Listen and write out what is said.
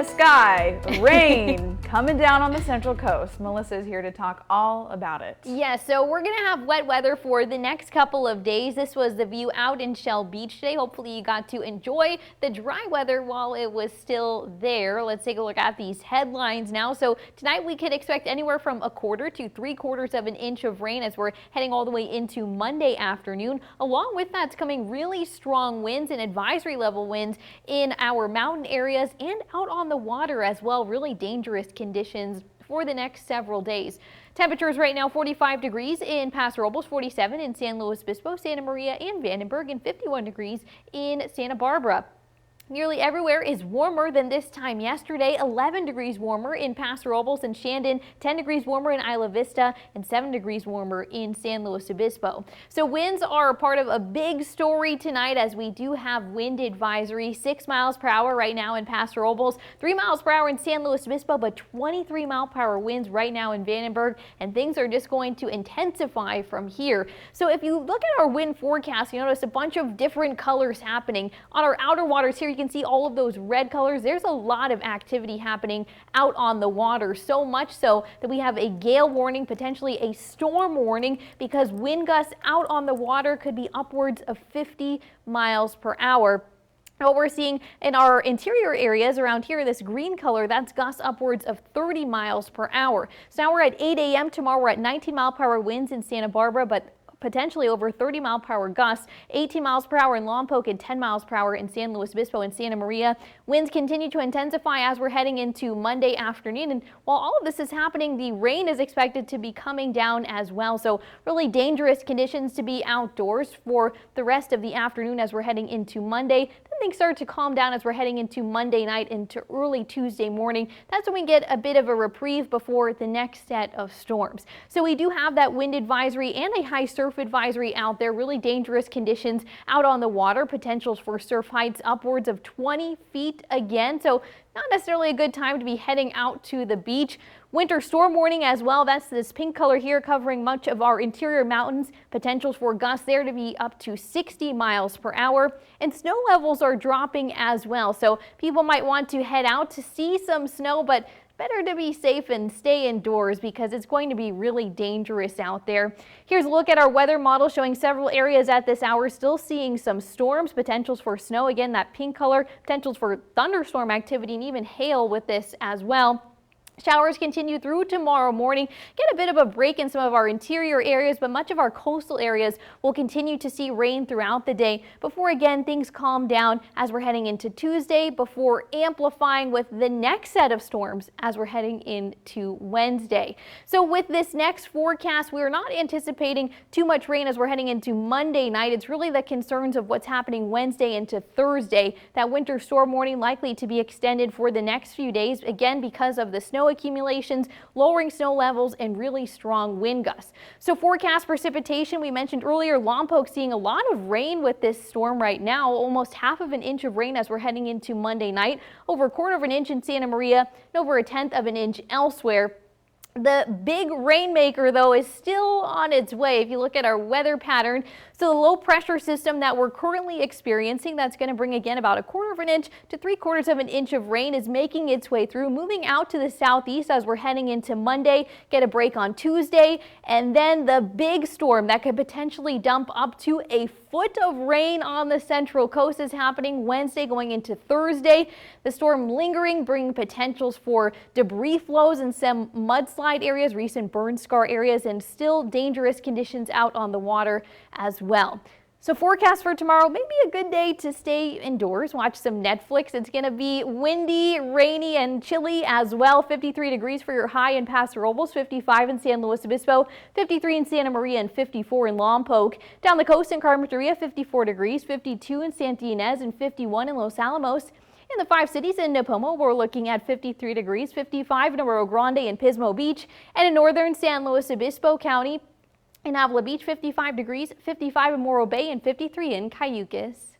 Sky, rain coming down on the Central Coast. Melissa is here to talk all about it. Yeah, so we're going to have wet weather for the next couple of days. This was the view out in Shell Beach today. Hopefully you got to enjoy the dry weather while it was still there. Let's take a look at these headlines now. So tonight we could expect anywhere from 1/4 to 3/4 of an inch of rain as we're heading all the way into Monday afternoon. Along with that's coming really strong winds and advisory level winds in our mountain areas and out on the water as well. Really dangerous conditions for the next several days. Temperatures right now 45 degrees in Paso Robles, 47 in San Luis Obispo, Santa Maria and Vandenberg, and 51 degrees in Santa Barbara. Nearly everywhere is warmer than this time yesterday. 11 degrees warmer in Paso Robles and Shandon, 10 degrees warmer in Isla Vista, and 7 degrees warmer in San Luis Obispo. So winds are a part of a big story tonight as we do have wind advisory. 6 miles per hour right now in Paso Robles, 3 miles per hour in San Luis Obispo, but 23 mile per hour winds right now in Vandenberg, and things are just going to intensify from here. So if you look at our wind forecast, you notice a bunch of different colors happening. On our outer waters here, you can see all of those red colors. There's a lot of activity happening out on the water, so much so that we have a gale warning, potentially a storm warning, because wind gusts out on the water could be upwards of 50 miles per hour. What we're seeing in our interior areas around here, this green color, that's gusts upwards of 30 miles per hour. So now we're at 8 a.m. Tomorrow we're at 19 mile per hour winds in Santa Barbara, but potentially over 30 mile per hour gusts, 18 miles per hour in Lompoc and 10 miles per hour in San Luis Obispo and Santa Maria. Winds continue to intensify as we're heading into Monday afternoon. And while all of this is happening, the rain is expected to be coming down as well. So really dangerous conditions to be outdoors for the rest of the afternoon as we're heading into Monday. Then things start to calm down as we're heading into Monday night into early Tuesday morning. That's when we get a bit of a reprieve before the next set of storms. So we do have that wind advisory and a high surf advisory out there. Really dangerous conditions out on the water. Potentials for surf heights upwards of 20 feet again. So not necessarily a good time to be heading out to the beach. Winter storm warning as well. That's this pink color here covering much of our interior mountains. Potentials for gusts there to be up to 60 miles per hour. And snow levels are dropping as well. So people might want to head out to see some snow, but better to be safe and stay indoors because it's going to be really dangerous out there. Here's a look at our weather model showing several areas at this hour still seeing some storms, potentials for snow. Again, that pink color, potentials for thunderstorm activity and even hail with this as well. Showers continue through tomorrow morning. Get a bit of a break in some of our interior areas, but much of our coastal areas will continue to see rain throughout the day before again things calm down as we're heading into Tuesday before amplifying with the next set of storms as we're heading into Wednesday. So with this next forecast, we're not anticipating too much rain as we're heading into Monday night. It's really the concerns of what's happening Wednesday into Thursday. That winter storm warning likely to be extended for the next few days, again because of the snow accumulations, lowering snow levels, and really strong wind gusts. So forecast precipitation, we mentioned earlier, Lompoc seeing a lot of rain with this storm right now, almost half of an inch of rain as we're heading into Monday night, over 1/4 of an inch in Santa Maria, and over 1/10 of an inch elsewhere. The big rainmaker, though, is still on its way. If you look at our weather pattern, so the low pressure system that we're currently experiencing, that's going to bring again about 1/4 of an inch to 3/4 of an inch of rain, is making its way through, moving out to the southeast as we're heading into Monday. Get a break on Tuesday, and then the big storm that could potentially dump up to a foot of rain on the Central Coast is happening Wednesday going into Thursday. The storm lingering, bringing potentials for debris flows and some mudslide areas, recent burn scar areas, and still dangerous conditions out on the water as well. So forecast for tomorrow, maybe a good day to stay indoors, watch some Netflix. It's going to be windy, rainy, and chilly as well. 53 degrees for your high in Paso Robles, 55 in San Luis Obispo, 53 in Santa Maria, and 54 in Lompoc. Down the coast in Carpinteria, 54 degrees, 52 in Santa Ynez, and 51 in Los Alamos. In the 5 cities in Nipomo, we're looking at 53 degrees, 55 in Arroyo Grande and Pismo Beach, and in northern San Luis Obispo County, in Avila Beach, 55 degrees, 55 in Morro Bay, and 53 in Cayucas.